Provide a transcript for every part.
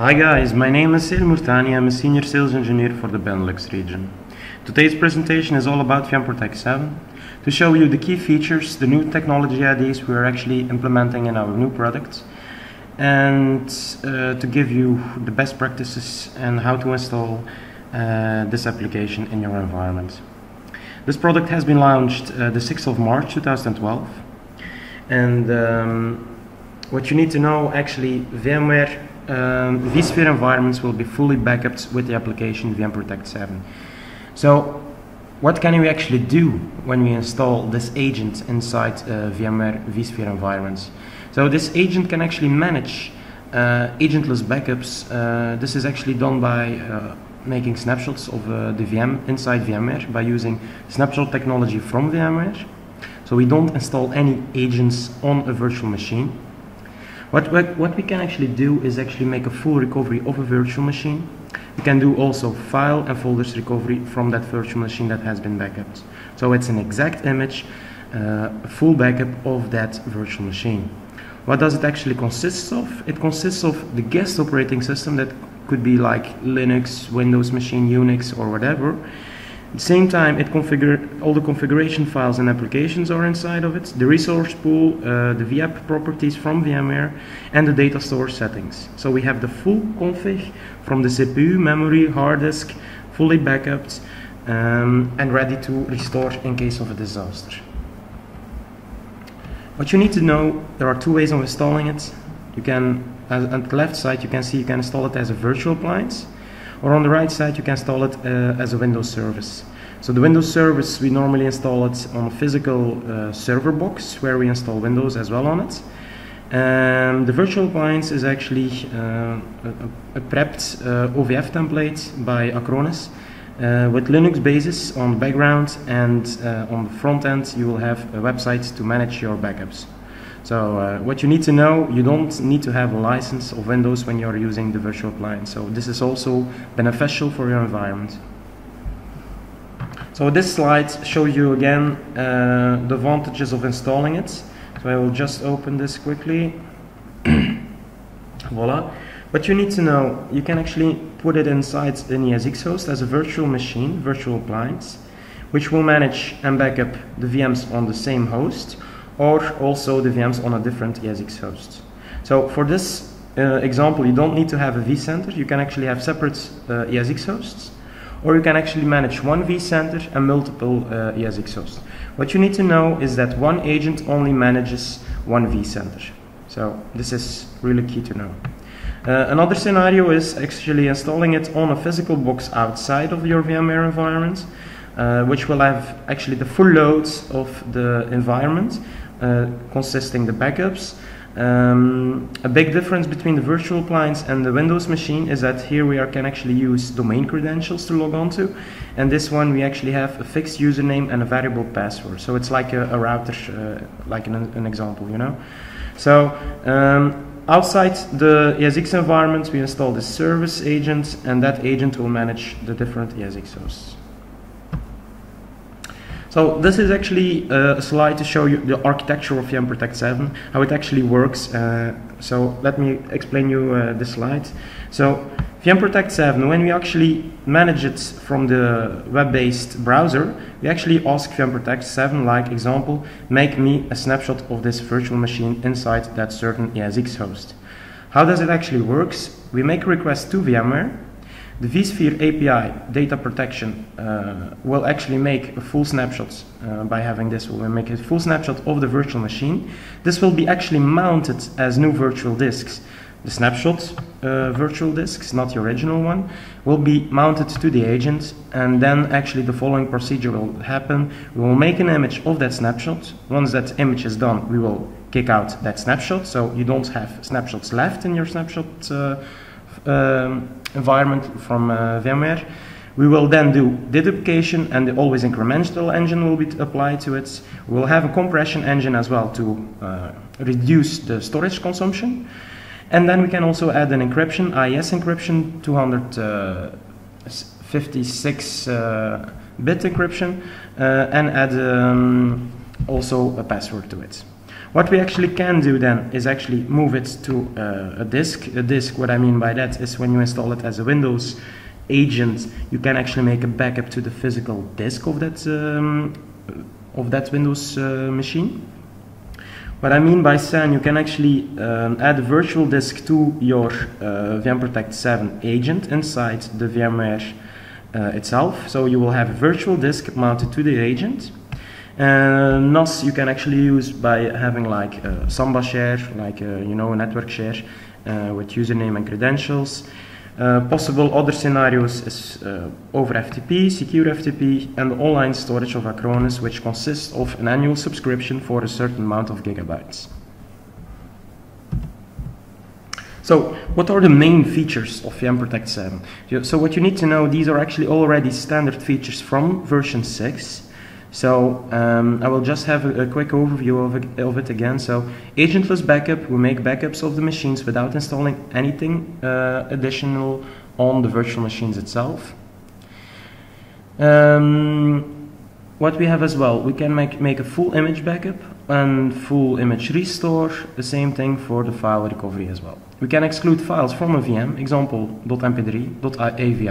Hi guys, my name is Selim Murtani. I'm a senior sales engineer for the Benelux region. Today's presentation is all about VMProtect 7 to show you the key features, the new technology ideas we are actually implementing in our new products, and to give you the best practices and how to install this application in your environment. This product has been launched the 6th of March 2012, and what you need to know, actually, VMware vSphere environments will be fully backed with the application VMProtect 7. So what can we actually do when we install this agent inside VMware vSphere environments? So this agent can actually manage agentless backups. This is actually done by making snapshots of the VM inside VMware by using snapshot technology from VMware. So we don't install any agents on a virtual machine. What we can actually do is actually make a full recovery of a virtual machine. We can do also file and folders recovery from that virtual machine that has been backed. So it's an exact image, a full backup of that virtual machine. What does it actually consist of? It consists of the guest operating system that could be like Linux, Windows machine, Unix, or whatever. At the same time, all the configuration files and applications are inside of it, the resource pool, the VApp properties from VMware, and the data store settings. So we have the full config from the CPU, memory, hard disk, fully backed, and ready to restore in case of a disaster. What you need to know, there are two ways of installing it. You can, on the left side, you can see you can install it as a virtual appliance, or on the right side you can install it as a Windows service. So the Windows service, we normally install it on a physical server box where we install Windows as well on it. The virtual appliance is actually a prepped OVF template by Acronis with Linux basis on the background, and on the front end you will have a website to manage your backups. So what you need to know, you don't need to have a license of Windows when you're using the virtual appliance. So this is also beneficial for your environment. So this slide shows you again the advantages of installing it. So I will just open this quickly. Voila. What you need to know, you can actually put it inside an ESX host as a virtual machine, virtual appliance, which will manage and back up the VMs on the same host, or also the VMs on a different ESX host. So for this example, you don't need to have a vCenter. You can actually have separate ESX hosts, or you can actually manage one vCenter and multiple ESX hosts. What you need to know is that one agent only manages one vCenter. So this is really key to know. Another scenario is actually installing it on a physical box outside of your VMware environment, which will have actually the full load of the environment, consisting the backups. A big difference between the virtual appliance and the Windows machine is that here we can actually use domain credentials to log on to, and this one we actually have a fixed username and a variable password. So it's like a router, like an example, you know. So outside the ESX environment, we install the service agent, and that agent will manage the different ESX hosts. So this is actually a slide to show you the architecture of VMProtect 7, how it actually works. So let me explain you this slide. So VMProtect 7, when we actually manage it from the web-based browser, we actually ask VMProtect 7, like example, make me a snapshot of this virtual machine inside that certain ESX host. How does it actually works? We make a request to VMware. The vSphere API data protection will actually make a full snapshot by having this. We'll make a full snapshot of the virtual machine. This will be actually mounted as new virtual disks. The snapshot virtual disks, not the original one, will be mounted to the agent, and then actually the following procedure will happen. We will make an image of that snapshot. Once that image is done, we will kick out that snapshot, so you don't have snapshots left in your snapshot environment from VMware. We will then do deduplication, and the always incremental engine will be applied to it. We will have a compression engine as well to reduce the storage consumption. And then we can also add an encryption, IES encryption, 256-bit encryption, and add also a password to it. What we actually can do then is actually move it to a disk. A disk, what I mean by that is when you install it as a Windows agent, you can actually make a backup to the physical disk of that Windows machine. What I mean by SAN, you can actually add a virtual disk to your VMProtect 7 agent inside the VMware itself. So you will have a virtual disk mounted to the agent. NOS you can actually use by having like a Samba share, like a network share with username and credentials. Possible other scenarios is over FTP, secure FTP, and online storage of Acronis, which consists of an annual subscription for a certain amount of gigabytes. So, what are the main features of VMProtect 7? So what you need to know, these are actually already standard features from version 6. So I will just have a quick overview of it again. So agentless backup, we make backups of the machines without installing anything additional on the virtual machines itself. What we have as well, we can make a full image backup and full image restore, the same thing for the file recovery as well. We can exclude files from a VM, example .mp3, .avi.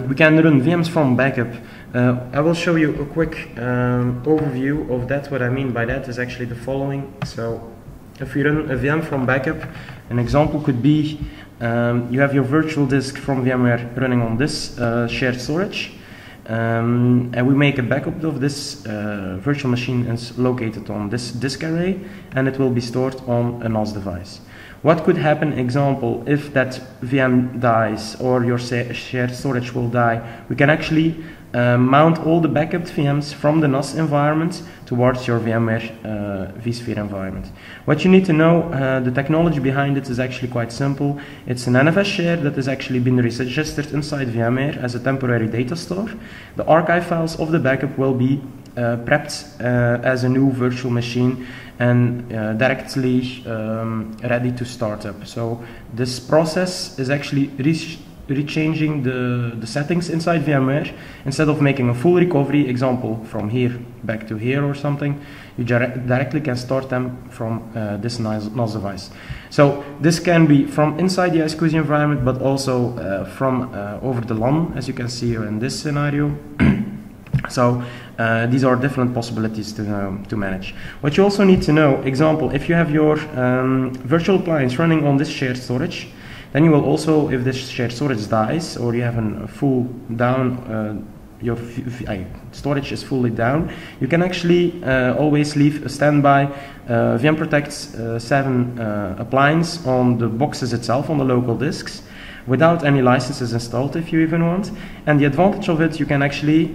We can run VMs from backup. I will show you a quick overview of that. What I mean by that is actually the following. So if you run a VM from backup, an example could be you have your virtual disk from VMware running on this shared storage, and we make a backup of this virtual machine and located on this disk array, and it will be stored on a NOS device. What could happen, example, if that VM dies or your shared storage will die, we can actually mount all the backuped VMs from the NOS environment towards your VMware vSphere environment. What you need to know, the technology behind it is actually quite simple. It's an NFS share that has actually been registered inside VMware as a temporary data store. The archive files of the backup will be prepped as a new virtual machine and directly ready to start up. So this process is actually rechanging the settings inside VMware. Instead of making a full recovery, example from here back to here or something, you directly can start them from this NOS device. So this can be from inside the iSCSI environment, but also from over the LAN, as you can see here in this scenario. So these are different possibilities to manage. What you also need to know, example, if you have your virtual appliance running on this shared storage, then you will also, if this shared storage dies or you have a full down, your storage is fully down, you can actually always leave a standby VMProtect 7 appliance on the boxes itself, on the local disks, without any licenses installed if you even want. And the advantage of it, you can actually,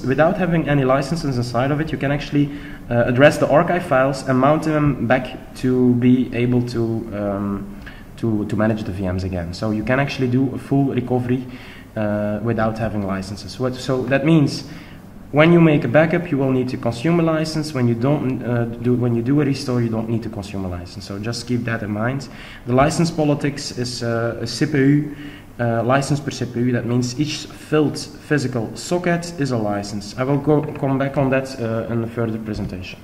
without having any licenses inside of it, you can actually address the archive files and mount them back to be able to manage the VMs again. So you can actually do a full recovery without having licenses. So that means when you make a backup, you will need to consume a license. When you do a restore, you don't need to consume a license. So just keep that in mind. The license politics is a CPU license per CPU. That means each filled physical socket is a license. I will come back on that in a further presentation.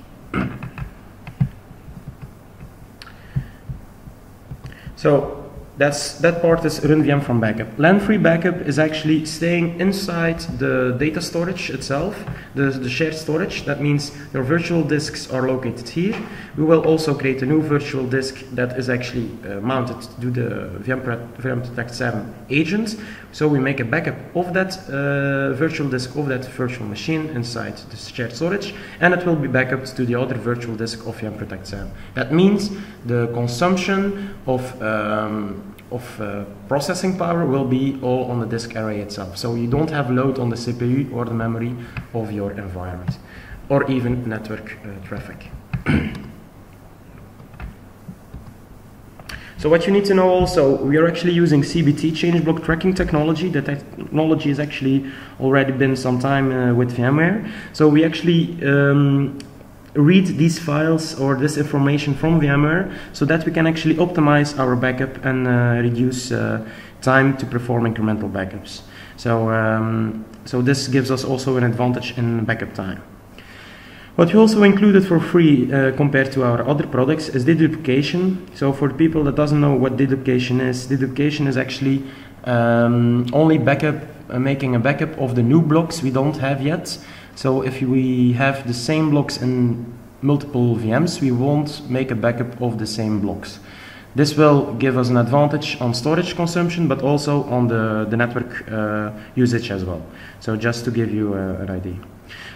So that part is run VM from backup. LAN-free backup is actually staying inside the data storage itself, the shared storage. That means your virtual disks are located here. We will also create a new virtual disk that is actually mounted to the VMProtect 7 agent. So we make a backup of that virtual disk of that virtual machine inside the shared storage, and it will be backed to the other virtual disk of VMProtect 7. That means the consumption of processing power will be all on the disk array itself. So you don't have load on the CPU or the memory of your environment, or even network traffic. So what you need to know also, we are actually using CBT, change block tracking technology. The technology has actually already been some time with VMware. So we actually read these files or this information from VMware so that we can actually optimize our backup and reduce time to perform incremental backups. So, so this gives us also an advantage in backup time. What we also included for free compared to our other products is deduplication. So for the people that doesn't know what deduplication is actually only backup, making a backup of the new blocks we don't have yet. So if we have the same blocks in multiple VMs, we won't make a backup of the same blocks. This will give us an advantage on storage consumption, but also on the network usage as well. So just to give you an idea.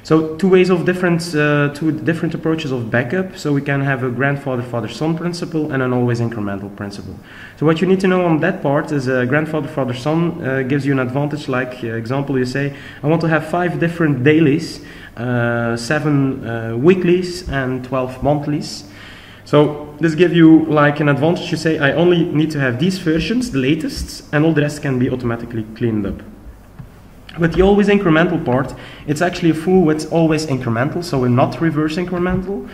So two different approaches of backup. So we can have a grandfather father-son principle and an always incremental principle. So what you need to know on that part is a grandfather father-son gives you an advantage. Like example, you say I want to have 5 different dailies, 7 weeklies, and 12 monthlies. So this gives you like an advantage. You say I only need to have these versions, the latest, and all the rest can be automatically cleaned up. With the always incremental part, it's actually a full width always incremental, so we're not reverse incremental.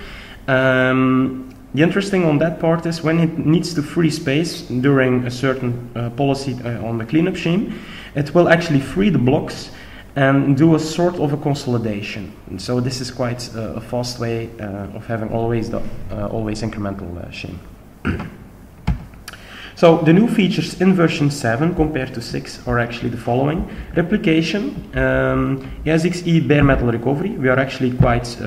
The interesting on that part is when it needs to free space during a certain policy on the cleanup scheme, it will actually free the blocks and do a sort of a consolidation. And so this is quite a fast way of having always the always incremental scheme. So the new features in version 7 compared to 6 are actually the following. Replication, ESXi bare metal recovery. We are actually quite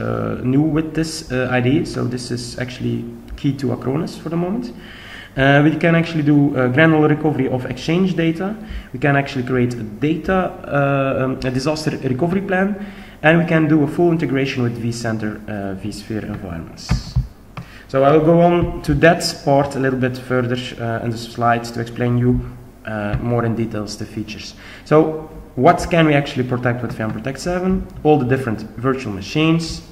new with this idea, so this is actually key to Acronis for the moment. We can actually do granular recovery of exchange data. We can actually create a disaster recovery plan, and we can do a full integration with vCenter, vSphere environments. So I will go on to that part a little bit further in the slides to explain you more in details the features. So what can we actually protect with VMProtect 7? All the different virtual machines,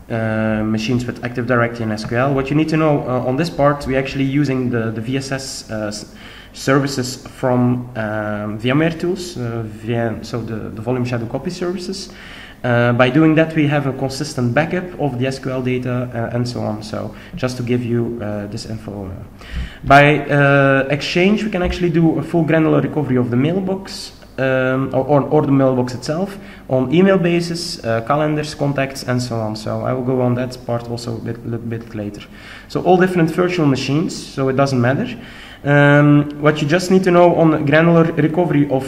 machines with Active Directory and SQL. What you need to know on this part, we're actually using the VSS services from VMware tools, so the volume shadow copy services. By doing that, we have a consistent backup of the SQL data and so on. So just to give you this info. By Exchange, we can actually do a full granular recovery of the mailbox or the mailbox itself on email basis, calendars, contacts, and so on. So I will go on that part also a little bit later. So all different virtual machines, so it doesn't matter. What you just need to know on granular recovery of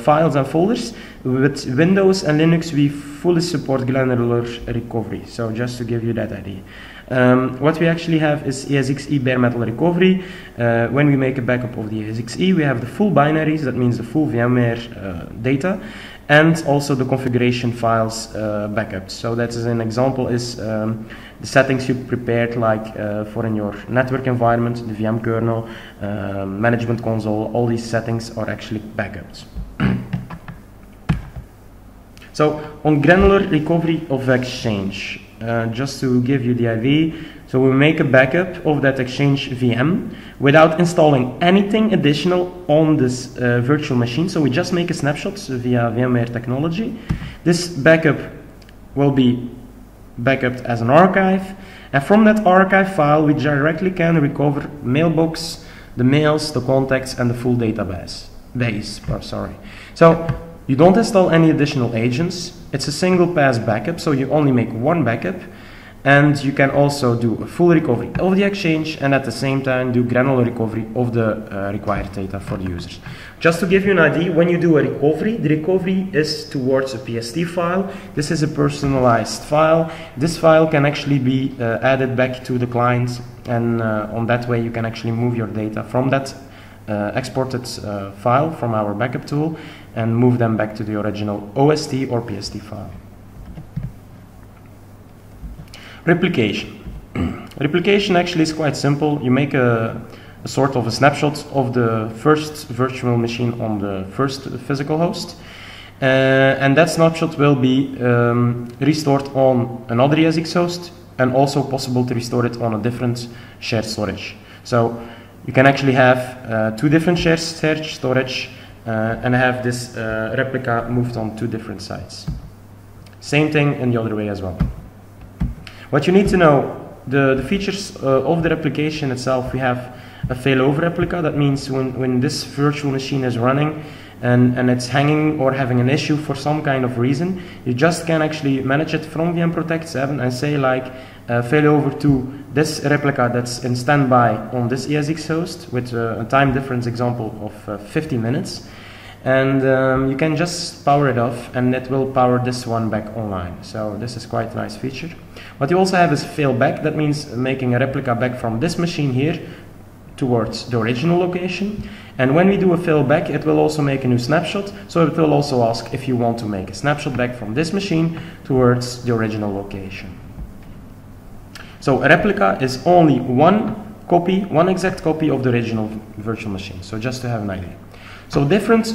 files and folders, with Windows and Linux we fully support granular recovery, so just to give you that idea. What we actually have is ESXi bare metal recovery. When we make a backup of the ESXi, we have the full binaries, that means the full VMware data, and also the configuration files backup. So that is an example is the settings you prepared, like for in your network environment, the VM kernel, management console, all these settings are actually backups. So on granular recovery of Exchange, just to give you the idea, so we make a backup of that Exchange VM without installing anything additional on this virtual machine. So we just make a snapshot via VMware technology. This backup will be backuped as an archive, and from that archive file we directly can recover mailbox, the mails, the contacts, and the full database. So you don't install any additional agents. It's a single pass backup, so you only make one backup, and you can also do a full recovery of the Exchange and at the same time do granular recovery of the required data for the users. Just to give you an idea, when you do a recovery, the recovery is towards a PST file. This is a personalized file. This file can actually be added back to the client, and on that way you can actually move your data from that exported file from our backup tool and move them back to the original OST or PST file. Replication. Replication actually is quite simple. You make a sort of a snapshot of the first virtual machine on the first physical host, and that snapshot will be restored on another ESX host, and also possible to restore it on a different shared storage. So you can actually have 2 different shared storage and have this replica moved on 2 different sites. Same thing in the other way as well. What you need to know, the features of the replication itself, we have a failover replica. That means when this virtual machine is running, and it's hanging or having an issue for some kind of reason, you just can actually manage it from VMProtect 7 and say like fail over to this replica that's in standby on this ESX host with a time difference example of 50 minutes. And you can just power it off and it will power this one back online. So this is quite a nice feature. What you also have is fail back. That means making a replica back from this machine here towards the original location. And when we do a fail back, it will also make a new snapshot. So it will also ask if you want to make a snapshot back from this machine towards the original location. So a replica is only one copy, one exact copy of the original virtual machine. So just to have an idea. So different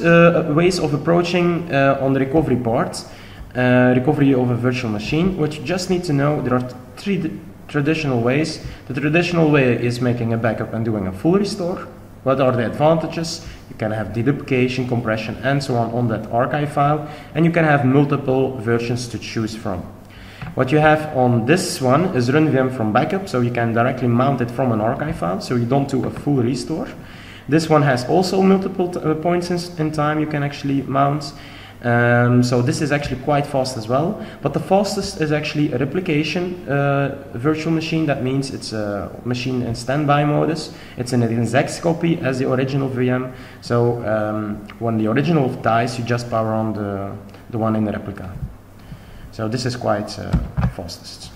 ways of approaching on the recovery part, recovery of a virtual machine. What you just need to know, there are three traditional ways. The traditional way is making a backup and doing a full restore. What are the advantages? You can have deduplication, compression, and so on that archive file, and you can have multiple versions to choose from. What you have on this one is run VM from backup, so you can directly mount it from an archive file, so you don't do a full restore. This one has also multiple points in time you can actually mount. So this is actually quite fast as well. But the fastest is actually a replication virtual machine. That means it's a machine in standby modus. It's an exact copy as the original VM. So when the original dies, you just power on the one in the replica. So this is quite fastest.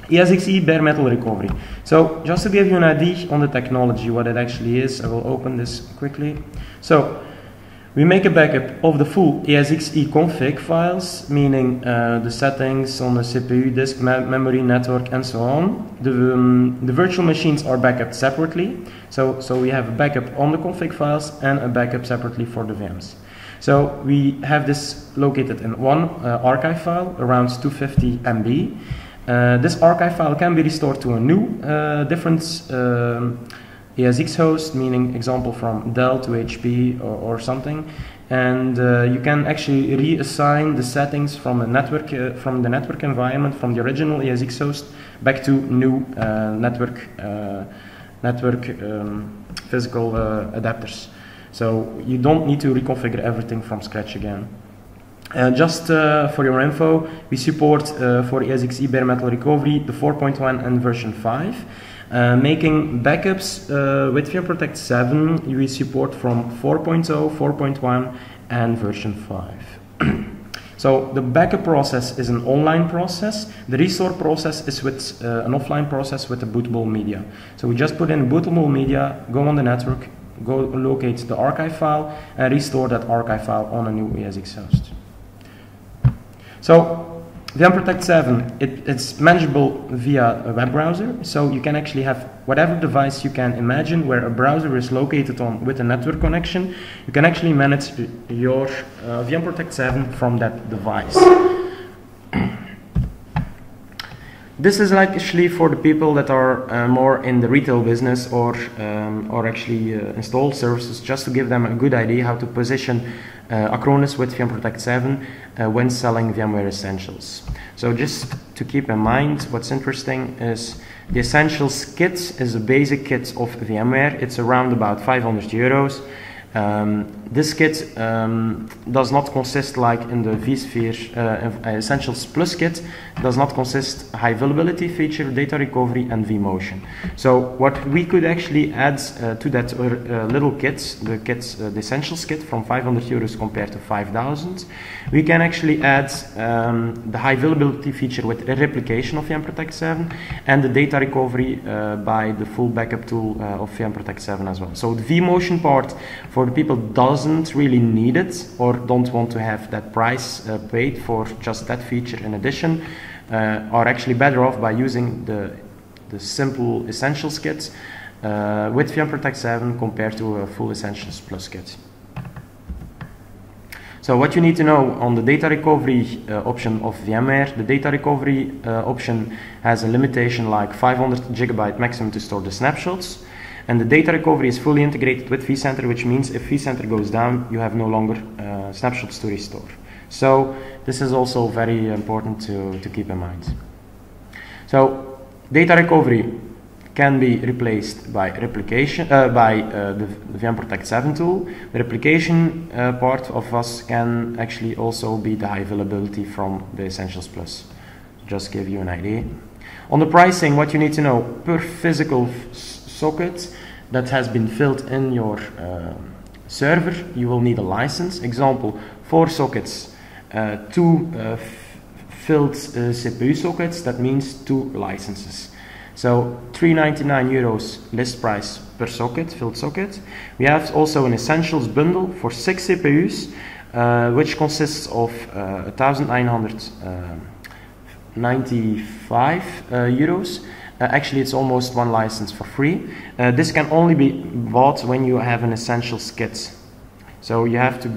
ESXi bare metal recovery. So just to give you an idea on the technology, what it actually is, I will open this quickly. So we make a backup of the full ESXi config files, meaning the settings on the CPU, disk, memory, network, and so on. The virtual machines are backed separately. So we have a backup on the config files and a backup separately for the VMs. So we have this located in one archive file, around 250 MB. This archive file can be restored to a new different ESX host, meaning example from Dell to HP or something, and you can actually reassign the settings from a network from the network environment from the original ESX host back to new network physical adapters. So you don't need to reconfigure everything from scratch again. Just for your info, we support for ESXi bare metal recovery the 4.1 and version 5. Making backups with VMProtect 7, we support from 4.0, 4.1 and version 5. So the backup process is an online process. The restore process is with an offline process with a bootable media. So we just put in bootable media, go on the network, go locate the archive file and restore that archive file on a new ESX host. So VMProtect 7, it's manageable via a web browser, so you can actually have whatever device you can imagine where a browser is located on with a network connection. You can actually manage your VMProtect 7 from that device. This is actually for the people that are more in the retail business or actually install services, just to give them a good idea how to position Acronis with VMProtect 7 when selling VMware Essentials. So just to keep in mind, what's interesting is the Essentials kit is a basic kit of VMware. It's around about 500 euros. This kit does not consist, like in the vSphere Essentials Plus kit, does not consist high availability feature, data recovery, and vMotion. So what we could actually add to that little kit, the Essentials kit from 500 euros compared to 5,000, we can actually add the high availability feature with Replication of VMProtect 7 and the data recovery by the full backup tool of VMProtect 7 as well. So the vMotion part for the people doesn't really need it or don't want to have that price paid for just that feature in addition, are actually better off by using the simple Essentials kit with VMProtect 7 compared to a full Essentials Plus kit. So what you need to know on the data recovery option of VMware, the data recovery option has a limitation like 500 GB maximum to store the snapshots. And the data recovery is fully integrated with vCenter, which means if vCenter goes down, you have no longer snapshots to restore. So this is also very important to keep in mind. So data recovery, can be replaced by replication by the VMProtect 7 tool. The replication part of us can actually also be the high availability from the Essentials Plus. Just give you an idea. On the pricing, what you need to know, per physical socket that has been filled in your server, you will need a license. Example, 4 sockets, 2 filled CPU sockets, that means 2 licenses. So 399 euros list price per socket, filled socket. We have also an Essentials bundle for 6 CPUs, which consists of 1,995 euros. Actually, it's almost 1 license for free. This can only be bought when you have an Essentials kit. So you have to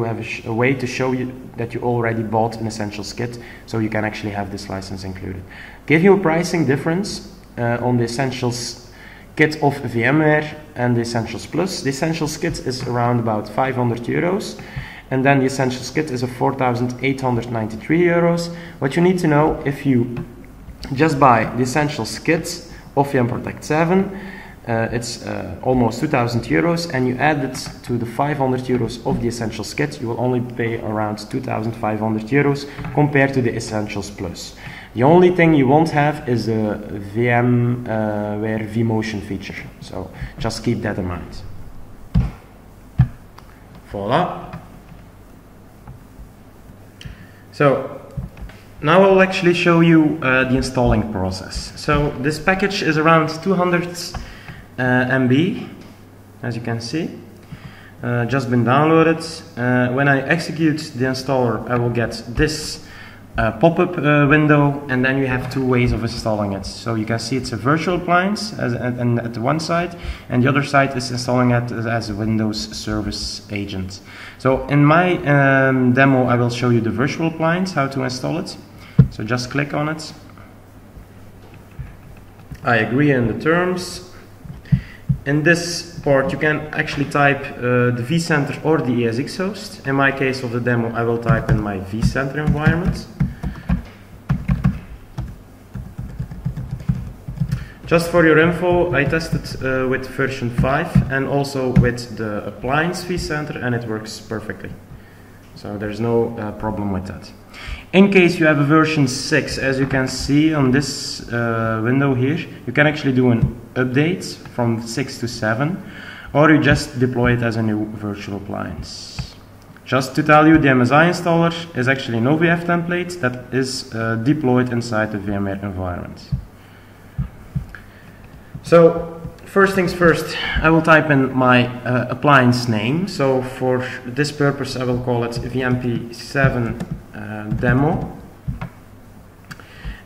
have a way to show you that you already bought an Essentials kit, so you can actually have this license included. Give you a pricing difference on the Essentials kit of VMware and the Essentials Plus. The Essentials kit is around about 500 euros, and then the Essentials kit is 4,893 euros. What you need to know, if you just buy the Essentials kit of VMProtect 7, it's almost 2,000 euros, and you add it to the 500 euros of the Essentials kit, you will only pay around 2,500 euros compared to the Essentials Plus. The only thing you won't have is a VMware vMotion feature, so just keep that in mind. Voila. So now I'll actually show you the installing process. So this package is around 200 MB, as you can see, just been downloaded. When I execute the installer, I will get this pop-up window, and then you have 2 ways of installing it. So you can see it's a virtual appliance and at the one side, and the other side is installing it as a Windows Service Agent. So in my demo, I will show you the virtual appliance, how to install it. So just click on it. I agree on the terms. In this part, you can actually type the vCenter or the ESX host. In my case of the demo, I will type in my vCenter environment. Just for your info, I tested with version 5 and also with the appliance vCenter, and it works perfectly. So there's no problem with that. In case you have a version 6, as you can see on this window here, you can actually do an update from 6 to 7, or you just deploy it as a new virtual appliance. Just to tell you, the MSI installer is actually an OVF template that is deployed inside the VMware environment. So first things first, I will type in my appliance name. So for this purpose, I will call it VMP7 demo.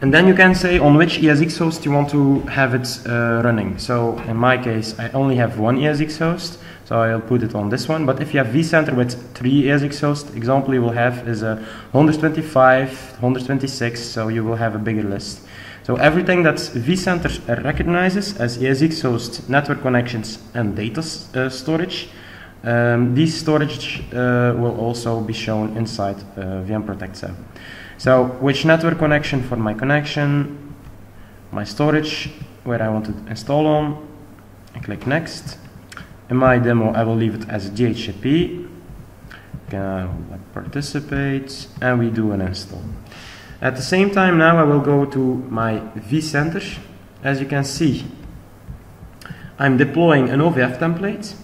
And then you can say on which ESX host you want to have it running. So in my case, I only have 1 ESX host, so I'll put it on this one. But if you have vCenter with 3 ESX hosts, example you will have is a 125, 126, so you will have a bigger list. So everything that vCenter recognizes as ESX host, network connections, and data storage, these storage will also be shown inside VMProtect 7. So which network connection for my connection, my storage, where I want to install on, I click next. In my demo, I will leave it as DHCP, participate, and we do an install. At the same time, now I will go to my vCenter. As you can see, I'm deploying an OVF template.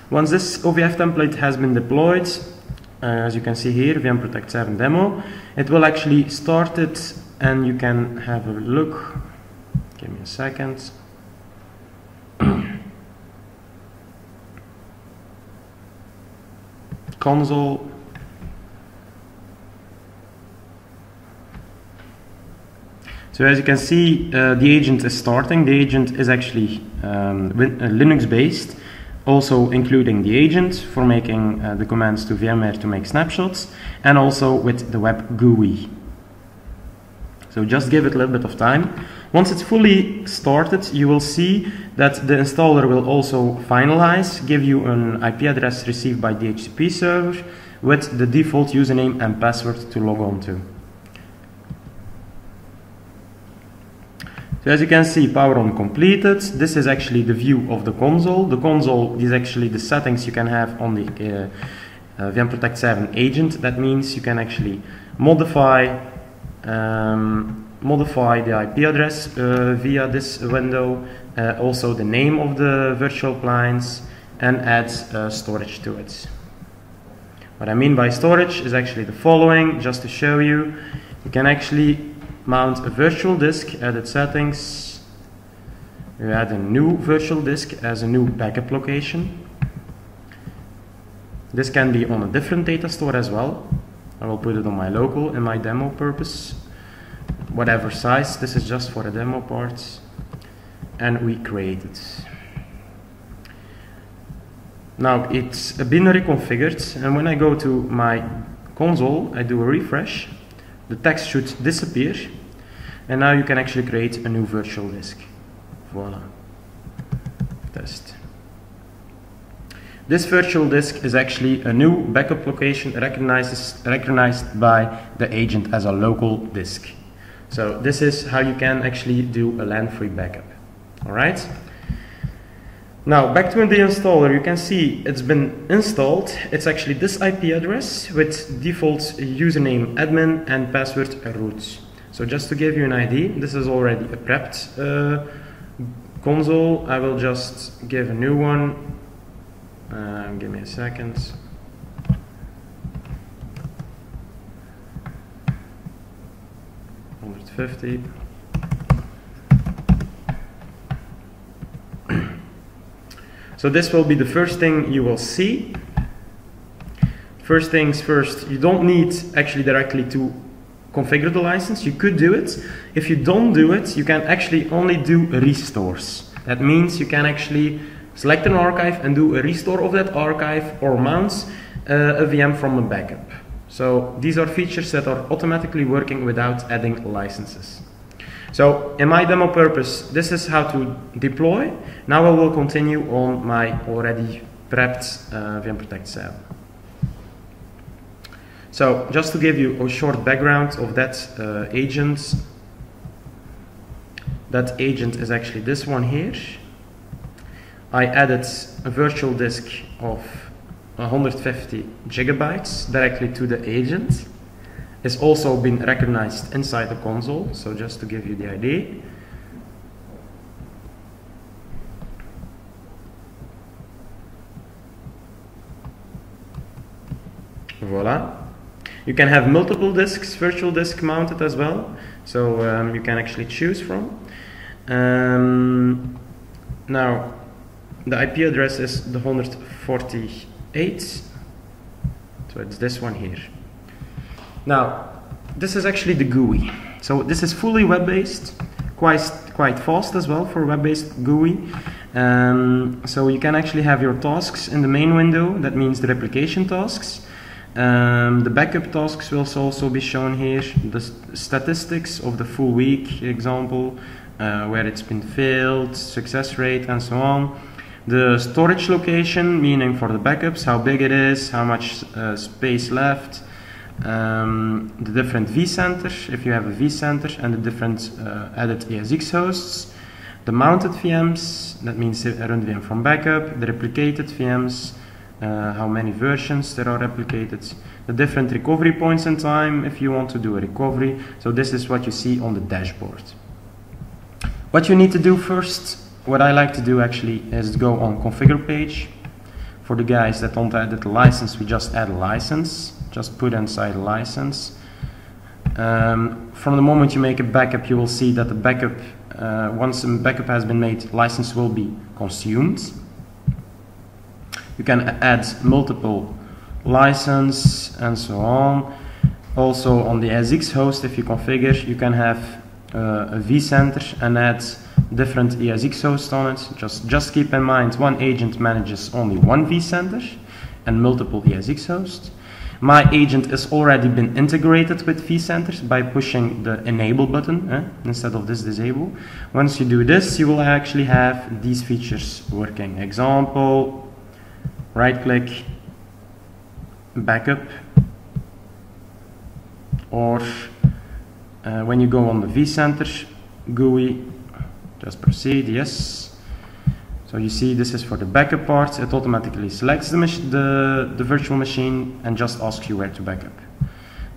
Once this OVF template has been deployed, as you can see here, VMProtect 7 demo, it will actually start it, and you can have a look. Give me a second. Console. So as you can see, the agent is starting. The agent is actually Linux based, also including the agent for making the commands to VMware to make snapshots, and also with the web GUI. So just give it a little bit of time. Once it's fully started, you will see that the installer will also finalize, give you an IP address received by the DHCP server with the default username and password to log on to. So as you can see, power on completed. This is actually the view of the console. The console is actually the settings you can have on the VMProtect 7 agent. That means you can actually modify the IP address via this window, also the name of the virtual appliance, and add storage to it. What I mean by storage is actually the following, just to show you. You can actually mount a virtual disk, edit settings, you add a new virtual disk as a new backup location. This can be on a different data store as well. I will put it on my local in my demo purpose, whatever size. This is just for the demo part, and we create it. Now it's binary configured, and when I go to my console, I do a refresh. The text should disappear, and now you can actually create a new virtual disk. Voila. Test. This virtual disk is actually a new backup location recognized by the agent as a local disk. So this is how you can actually do a LAN-free backup. Alright? Now back to the installer, you can see it's been installed. It's actually this IP address with default username admin and password root. So just to give you an idea, this is already a prepped console. I will just give a new one. Give me a second. $150. So this will be the first thing you will see. First things first, you don't need actually directly to configure the license. You could do it. If you don't do it, you can actually only do restores. That means you can actually select an archive and do a restore of that archive, or mount a VM from a backup. So these are features that are automatically working without adding licenses. So in my demo purpose, this is how to deploy. Now I will continue on my already prepped VMProtect 7. So just to give you a short background of that agent. That agent is actually this one here. I added a virtual disk of 150 gigabytes directly to the agent. It's also been recognized inside the console, so just to give you the idea. Voila. You can have multiple disks, virtual disk mounted as well, so you can actually choose from. Now, the IP address is the 148, so it's this one here. Now, this is actually the GUI. So this is fully web-based, quite fast as well for web-based GUI. So you can actually have your tasks in the main window. That means the replication tasks. The backup tasks will also be shown here. The statistics of the full week, example, where it's been filled, success rate, and so on. The storage location, meaning for the backups, how big it is, how much space left. The different vCenter, if you have a vCenter, and the different added ESX hosts, the mounted VMs, that means run VM from backup, the replicated VMs, how many versions there are replicated, the different recovery points in time if you want to do a recovery. So this is what you see on the dashboard. What you need to do first, what I like to do actually, is go on configure page. For the guys that don't edit the license, we just add a license. Just put inside a license. From the moment you make a backup, you will see that the backup, once a backup has been made, license will be consumed. You can add multiple license and so on. Also on the ESX host, if you configure, you can have a vCenter and add different ESX hosts on it. Just keep in mind, one agent manages only one vCenter and multiple ESX hosts. My agent has already been integrated with vCenters by pushing the enable button instead of this disable. Once you do this, you will actually have these features working. Example, right click, backup, or when you go on the vCenter GUI, Just proceed, yes. So you see this is for the backup part. It automatically selects the virtual machine and just asks you where to backup.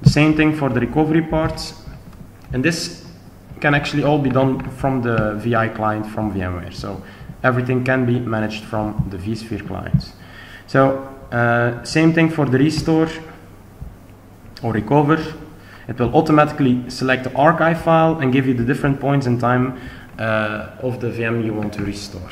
The same thing for the recovery part. And this can actually all be done from the VI client from VMware. So everything can be managed from the vSphere client. So same thing for the restore or recover. It will automatically select the archive file and give you the different points in time of the VM you want to restore.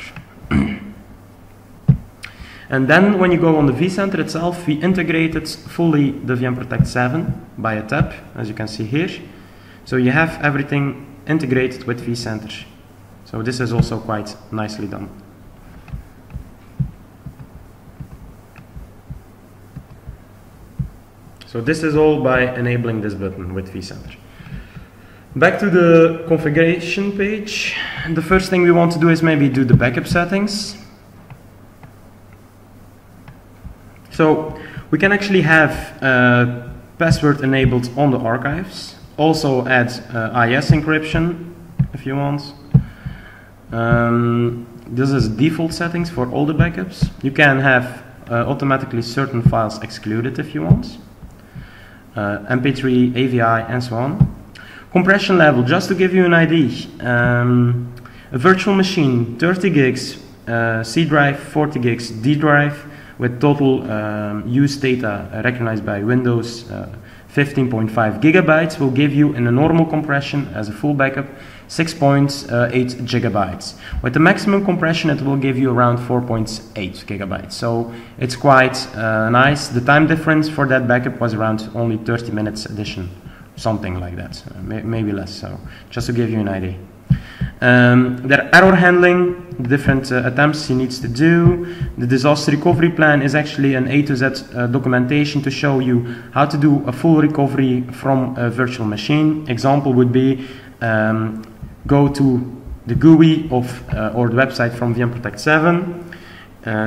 And then when you go on the vCenter itself, we integrated fully the VMProtect 7 by a tab, as you can see here. So you have everything integrated with vCenter. So this is also quite nicely done. So this is all by enabling this button with vCenter. Back to the configuration page. The first thing we want to do is maybe do the backup settings. So we can actually have password enabled on the archives. Also add IS encryption if you want. This is default settings for all the backups. You can have automatically certain files excluded if you want. MP3, AVI, and so on. Compression level, just to give you an idea. A virtual machine, 30 gigs, C drive, 40 gigs, D drive, with total used data recognized by Windows 15.5 gigabytes will give you in a normal compression as a full backup 6.8 gigabytes. With the maximum compression it will give you around 4.8 gigabytes. So it's quite nice. The time difference for that backup was around only 30 minutes addition, something like that, maybe less, so just to give you an idea. There are error handling, different attempts he needs to do. The disaster recovery plan is actually an A to Z documentation to show you how to do a full recovery from a virtual machine. Example would be go to the GUI of or the website from VMProtect 7,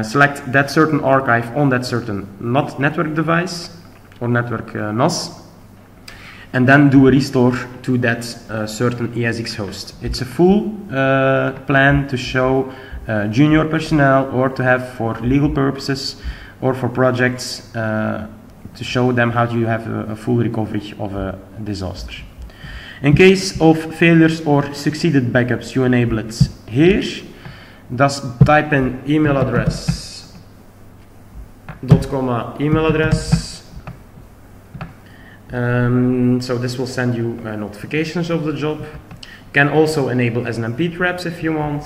select that certain archive on that certain network device or network NAS, and then do a restore to that certain ESX host. It's a full plan to show junior personnel or to have for legal purposes or for projects to show them how you have a full recovery of a disaster. In case of failures or succeeded backups, you enable it here. Just type in email address, email address. So this will send you notifications of the job. You can also enable SNMP traps if you want.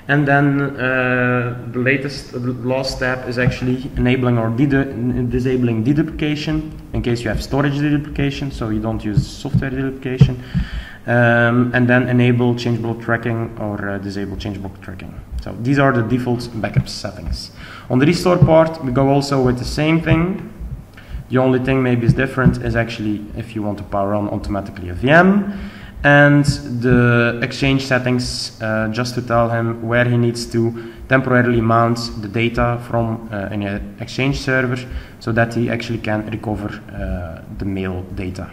And then the last step is actually enabling or disabling deduplication in case you have storage deduplication, so you don't use software deduplication. And then enable change block tracking or disable change block tracking. So these are the default backup settings. On the restore part, we go also with the same thing. The only thing maybe is different is actually if you want to power on automatically a VM, and the exchange settings just to tell him where he needs to temporarily mount the data from an exchange server so that he actually can recover the mail data.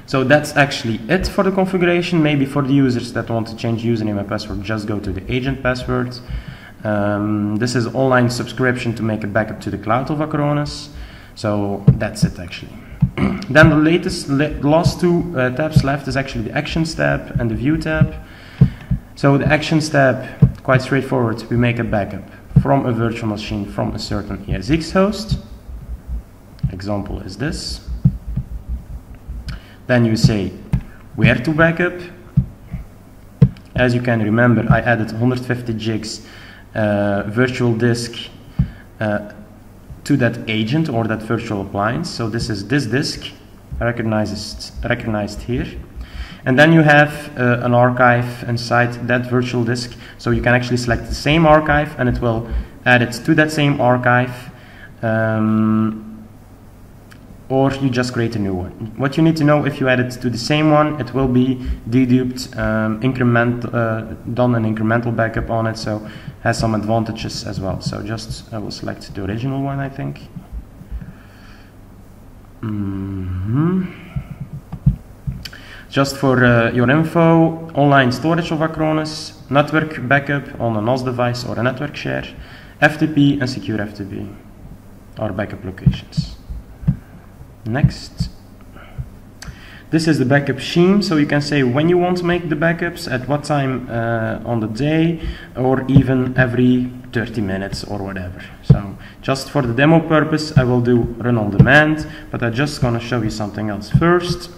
So that's actually it for the configuration. Maybe for the users that want to change username and password, just go to the agent password. This is online subscription to make a backup to the cloud of Acronis. So that's it actually. Then the last two tabs left is actually the Actions tab and the View tab. So the Actions tab, quite straightforward. We make a backup from a virtual machine from a certain ESX host. Example is this. Then you say where to backup. As you can remember, I added 150 gigs virtual disk to that agent or that virtual appliance. So this is this disk recognized here. And then you have an archive inside that virtual disk. So you can actually select the same archive and it will add it to that same archive. Or you just create a new one. What you need to know, if you add it to the same one, it will be deduped, done an incremental backup on it, so has some advantages as well. So just I will select the original one, I think. Just for your info, online storage of Acronis, network backup on a NOS device or a network share, FTP and secure FTP are backup locations. Next. This is the backup scheme, so you can say when you want to make the backups, at what time on the day, or even every 30 minutes or whatever. So just for the demo purpose, I will do run on demand, but I'm just going to show you something else first.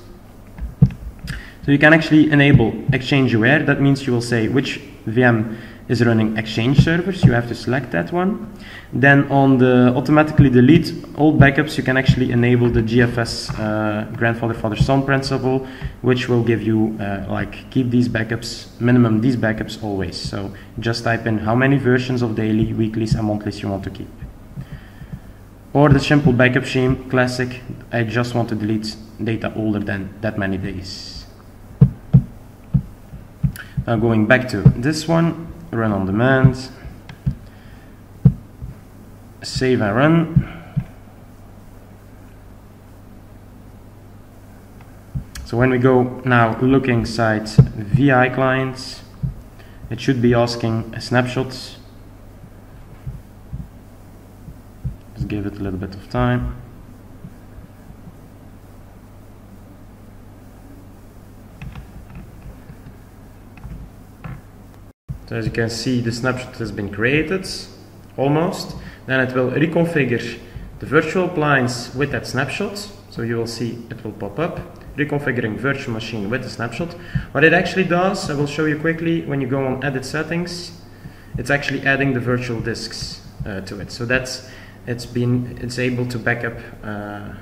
So you can actually enable Exchange Aware. That means you will say which VM is running Exchange servers. You have to select that one. Then on the automatically delete all backups, you can actually enable the GFS grandfather father son principle, which will give you like keep these backups, minimum these backups always. So just type in how many versions of daily, weeklies and monthlies you want to keep. Or the simple backup scheme, classic, I just want to delete data older than that many days. Now going back to this one, run on demand, save and run. So when we go now look inside VI clients, it should be asking a snapshot. Just give it a little bit of time. So as you can see, the snapshot has been created, almost. Then it will reconfigure the virtual appliance with that snapshot. So you will see it will pop up, reconfiguring virtual machine with the snapshot. What it actually does, I will show you quickly, when you go on edit settings, it's actually adding the virtual disks to it. So that's, it's able to back up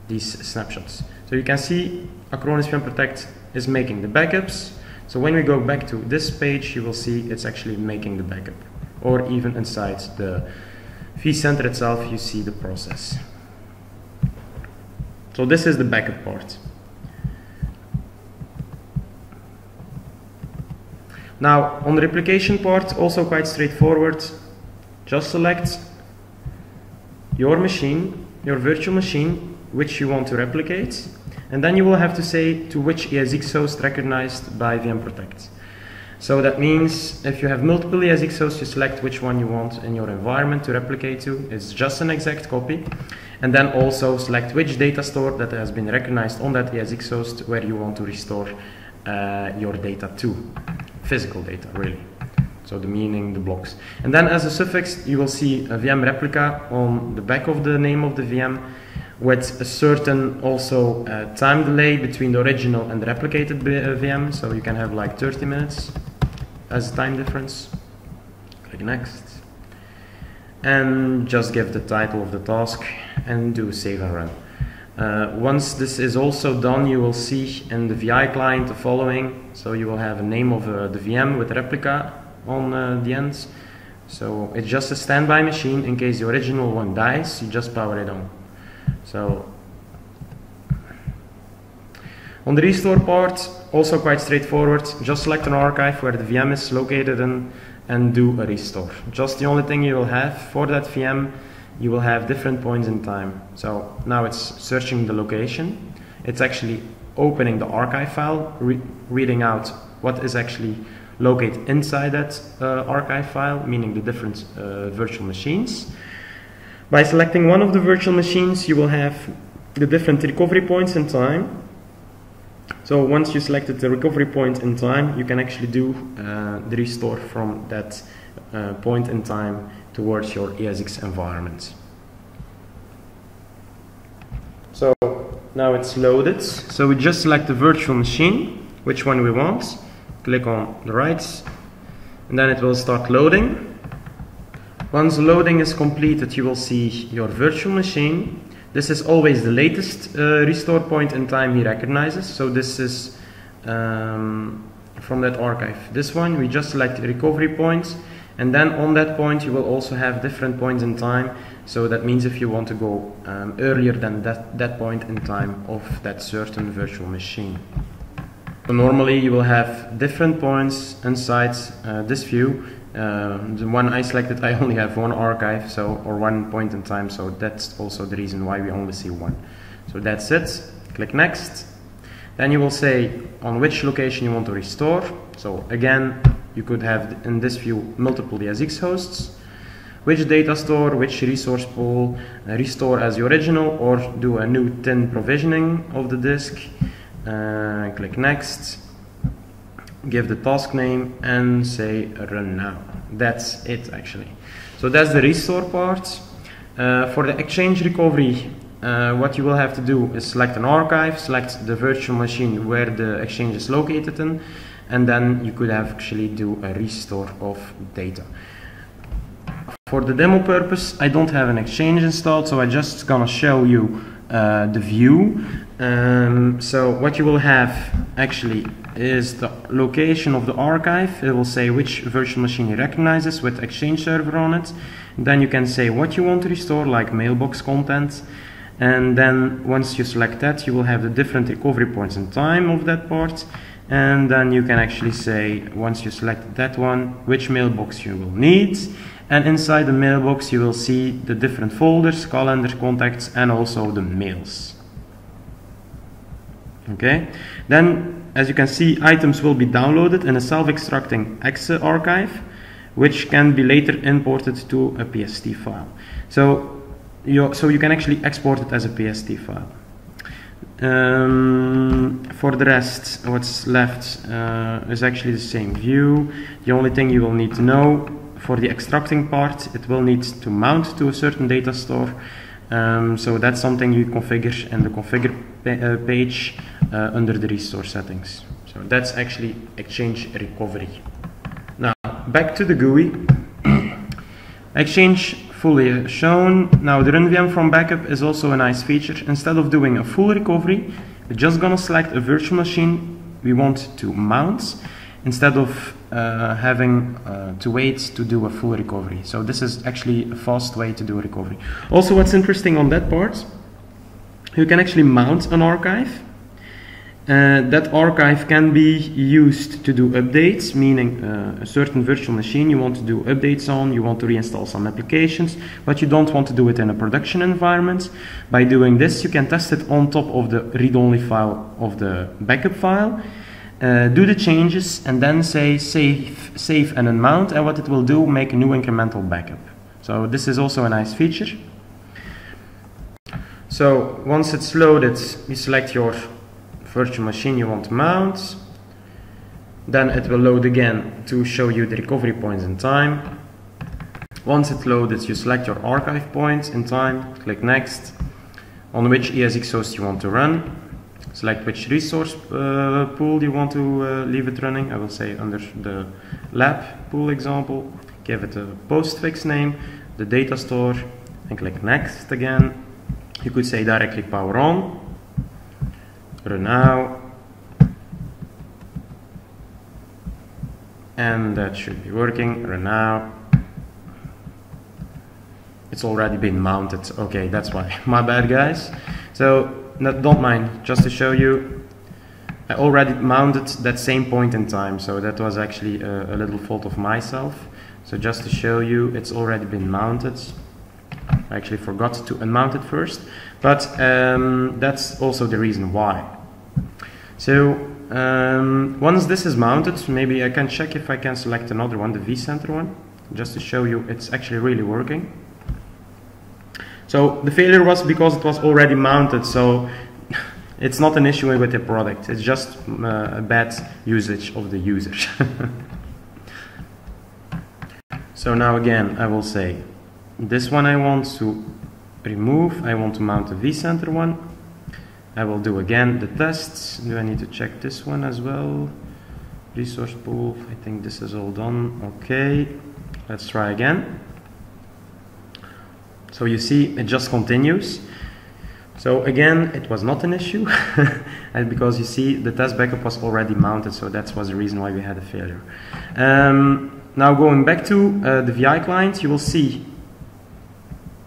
these snapshots. So you can see Acronis VMProtect is making the backups. So when we go back to this page, you will see it's actually making the backup. Or even inside the vCenter itself, you see the process. So this is the backup part. Now on the replication part, also quite straightforward. Just select your machine, your virtual machine, which you want to replicate. And then you will have to say to which ESX host recognized by VMProtect. So that means if you have multiple ESX hosts, you select which one you want in your environment to replicate to. It's just an exact copy. And then also select which data store that has been recognized on that ESX host where you want to restore your data to. Physical data, really. So the meaning, the blocks. And then as a suffix, you will see a VM replica on the back of the name of the VM, with a certain also time delay between the original and the replicated VM. So you can have like 30 minutes as a time difference. Click next. And just give the title of the task and do save and run. Once this is also done, you will see in the VI client the following. So you will have a name of the VM with replica on the end. So it's just a standby machine. In case the original one dies, you just power it on. So on the restore part, also quite straightforward. Just select an archive where the VM is located in and do a restore. Just the only thing you will have for that VM, you will have different points in time. So now it's searching the location. It's actually opening the archive file, reading out what is actually located inside that archive file, meaning the different virtual machines. By selecting one of the virtual machines, you will have the different recovery points in time. So once you selected the recovery point in time, you can actually do the restore from that point in time towards your ESX environment. So now it's loaded. So we just select the virtual machine, which one we want. Click on the right, and then it will start loading. Once the loading is completed, you will see your virtual machine. This is always the latest restore point in time he recognizes. So this is from that archive. This one, we just select the recovery points, and then on that point you will also have different points in time. So that means if you want to go earlier than that point in time of that certain virtual machine. So normally you will have different points inside this view. The one I selected, I only have one archive, or one point in time, so that's also the reason why we only see one. So that's it. Click next. Then you will say on which location you want to restore. So again, you could have in this view multiple ESX hosts, which data store, which resource pool, restore as the original, or do a new tin provisioning of the disk. Click next, give the task name, and say run now. That's it actually. So that's the restore part. For the exchange recovery, what you will have to do is select an archive, select the virtual machine where the exchange is located in, and then you could actually do a restore of data. For the demo purpose, I don't have an exchange installed, so I'm just gonna show you the view. So what you will have actually is the location of the archive. It will say which virtual machine it recognizes with Exchange server on it. Then you can say what you want to restore, like mailbox content. And then once you select that, you will have the different recovery points in time of that part. And then you can actually say, once you select that one, which mailbox you will need. And inside the mailbox, you will see the different folders, calendar, contacts, and also the mails. Okay. Then, as you can see, items will be downloaded in a self-extracting exe archive, which can be later imported to a PST file. So you can actually export it as a PST file. For the rest, what's left is actually the same view. The only thing you will need to know, for the extracting part, it will need to mount to a certain data store. So that's something you configure in the configure page under the restore settings. So that's actually Exchange recovery. Now back to the GUI. Exchange fully shown. Now the run VM from backup is also a nice feature. Instead of doing a full recovery, we're just gonna select a virtual machine we want to mount, instead of having to wait to do a full recovery. So this is actually a fast way to do a recovery. Also, what's interesting on that part, you can actually mount an archive. That archive can be used to do updates, meaning a certain virtual machine you want to do updates on, you want to reinstall some applications, but you don't want to do it in a production environment. By doing this, you can test it on top of the read-only file of the backup file, do the changes, and then say save and unmount, and what it will do, make a new incremental backup. So this is also a nice feature. So once it's loaded, you select your virtual machine you want to mount. Then it will load again to show you the recovery points in time. Once it's loaded, you select your archive points in time, click next, on which ESX host you want to run, select which resource pool you want to leave it running. I will say under the lab pool example, give it a postfix name, the data store, and click next again. You could say directly power on, run now, and that should be working. Run now. It's already been mounted. Okay, that's why. My bad, guys. So don't mind, just to show you, I already mounted that same point in time, so that was actually a little fault of myself. So just to show you, it's already been mounted. I actually forgot to unmount it first, but that's also the reason why. So once this is mounted, maybe I can check if I can select another one, the vCenter one, just to show you it's actually really working. So the failure was because it was already mounted, so it's not an issue with the product, it's just a bad usage of the user. So now again, I will say, this one I want to remove, I want to mount the vCenter one. I will do again the tests. Do I need to check this one as well? Resource pool, I think this is all done. Okay, let's try again. So you see, it just continues. So again, it was not an issue, and because you see, the test backup was already mounted, so that was the reason why we had a failure. Now going back to the VI client, you will see,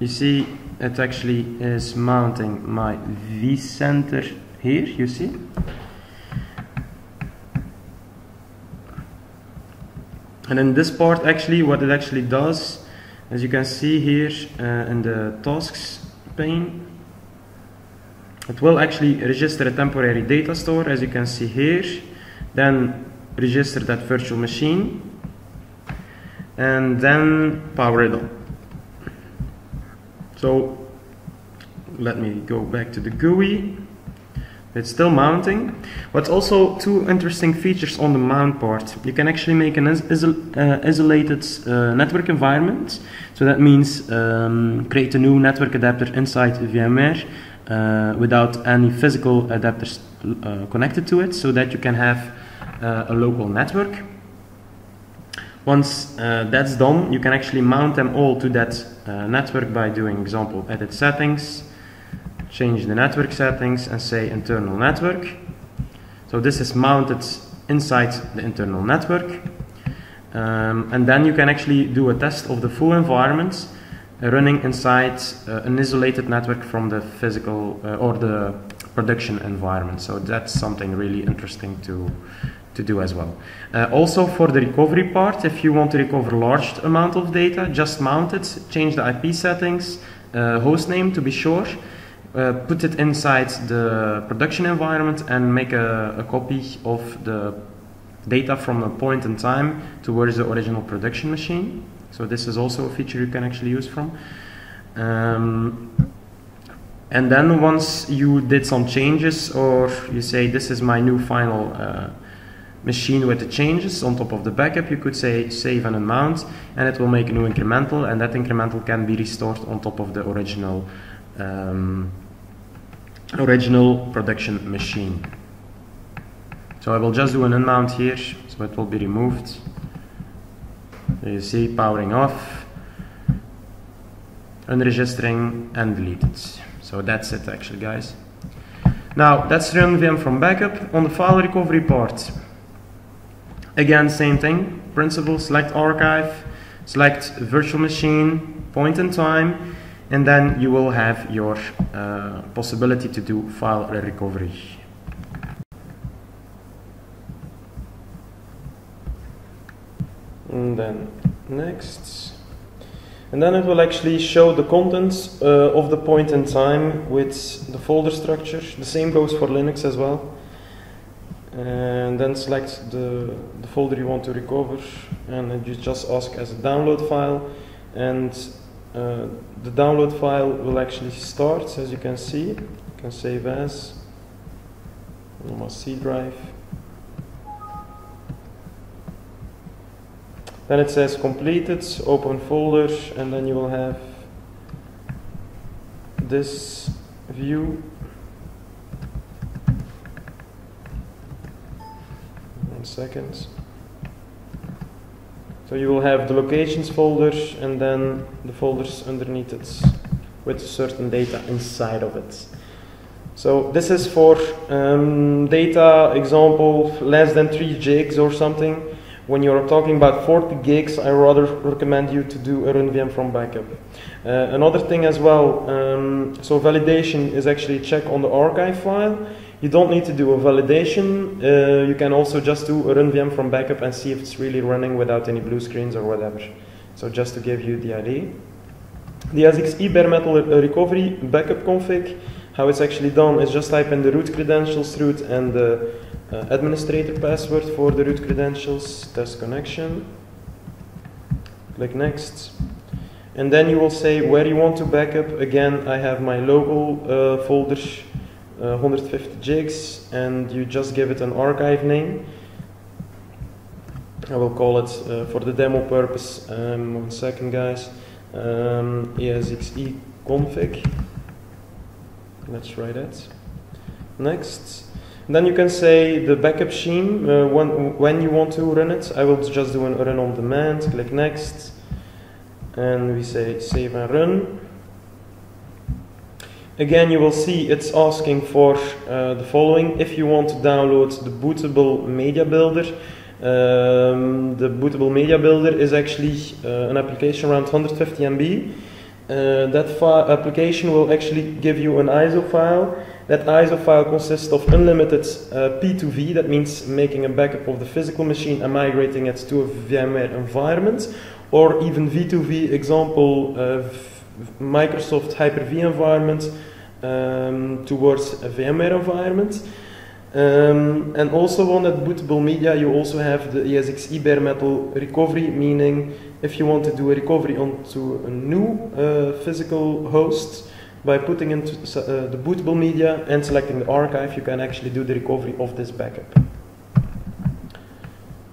it actually is mounting my vCenter here, you see. And in this part, actually, what it actually does, as you can see here in the tasks pane, it will actually register a temporary data store, as you can see here, then register that virtual machine, and then power it on. So let me go back to the GUI. It's still mounting. But also two interesting features on the mount part. You can actually make an isolated network environment. So that means create a new network adapter inside VMware without any physical adapters connected to it, so that you can have a local network. Once that's done, you can actually mount them all to that network by doing, example, edit settings, change the network settings and say internal network. So this is mounted inside the internal network. And then you can actually do a test of the full environment running inside an isolated network from the physical or the production environment. So that's something really interesting to do as well. Also for the recovery part, if you want to recover large amount of data, just mount it, change the IP settings, host name to be sure, put it inside the production environment and make a copy of the data from a point in time towards the original production machine. So this is also a feature you can actually use from. And then once you did some changes, or you say this is my new final machine with the changes on top of the backup, you could say save and unmount, and it will make a new incremental, and that incremental can be restored on top of the original production machine. So I will just do an unmount here, so it will be removed. You see powering off, unregistering and deleted. So that's it actually, guys. Now that's run VM from backup. On the file recovery part, again same thing, principle, select archive, select virtual machine, point in time, and then you will have your possibility to do file recovery. And then next, and then it will actually show the contents of the point in time with the folder structure. The same goes for Linux as well. And then select the folder you want to recover, and you just ask as a download file, and the download file will actually start, as you can see. You can save as normal C drive. Then it says completed, open folder, and then you will have this view. 1 second. So you will have the locations folder and then the folders underneath it with certain data inside of it. So this is for data, example, less than 3 gigs or something. When you're talking about 40 gigs, I rather recommend you to do a run VM from backup. Another thing as well, so validation is actually check on the archive file. You don't need to do a validation. You can also just do a run VM from backup and see if it's really running without any blue screens or whatever. So just to give you the idea. The SXE bare metal recovery backup config, how it's actually done is just type in the root credentials root and the administrator password for the root credentials, test connection. Click next. And then you will say where you want to backup. Again, I have my local folder, 150 gigs, and you just give it an archive name. I will call it for the demo purpose, 1 second guys, ESXE config. Let's try that. Next. And then you can say the backup scheme, when you want to run it. I will just do a run on demand, click next, and we say save and run. Again, you will see it's asking for the following. If you want to download the bootable media builder, the bootable media builder is actually an application around 150 MB. That application will actually give you an ISO file. That ISO file consists of unlimited P2V, that means making a backup of the physical machine and migrating it to a VMware environment, or even V2V, example, Microsoft Hyper-V environment, towards a VMware environment. And also on that bootable media, you also have the ESX bare metal recovery, meaning if you want to do a recovery onto a new physical host, by putting into the bootable media and selecting the archive, you can actually do the recovery of this backup.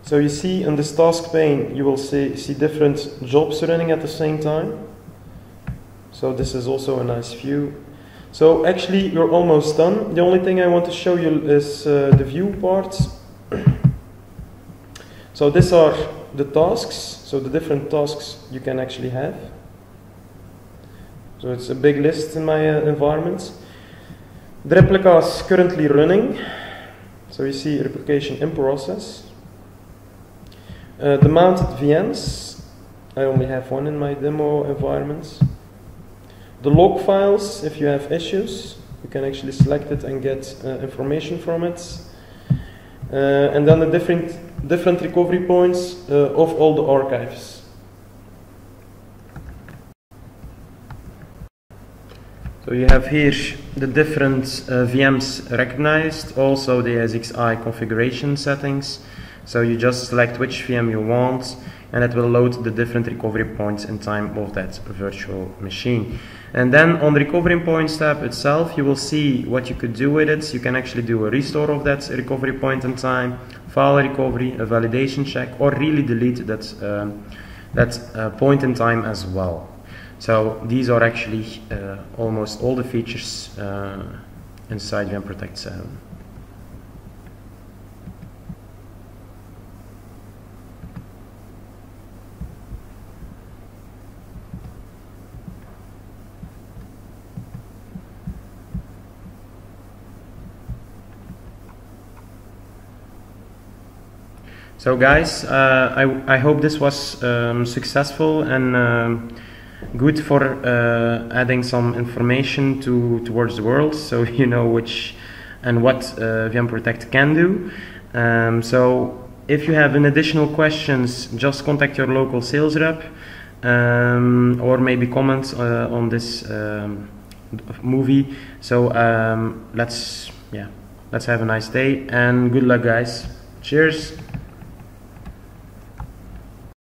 So you see in this task pane, you will see different jobs running at the same time. So this is also a nice view. So actually you're almost done. The only thing I want to show you is the view parts. So these are the tasks, so the different tasks you can actually have. So it's a big list in my environment. The replica is currently running. So you see replication in process. The mounted VMs, I only have one in my demo environment. The log files, if you have issues, you can actually select it and get information from it. And then the different recovery points of all the archives. So you have here the different VMs recognized, also the ESXi configuration settings. So you just select which VM you want, and it will load the different recovery points in time of that virtual machine. And then on the recovery points tab itself, you will see what you could do with it. You can actually do a restore of that recovery point in time, file recovery, a validation check, or really delete that point in time as well. So these are actually almost all the features inside VMProtect 7. So guys, I hope this was successful and good for adding some information towards the world, so you know which and what VMProtect can do. So if you have any additional questions, just contact your local sales rep or maybe comment on this movie. So let's have a nice day and good luck, guys. Cheers.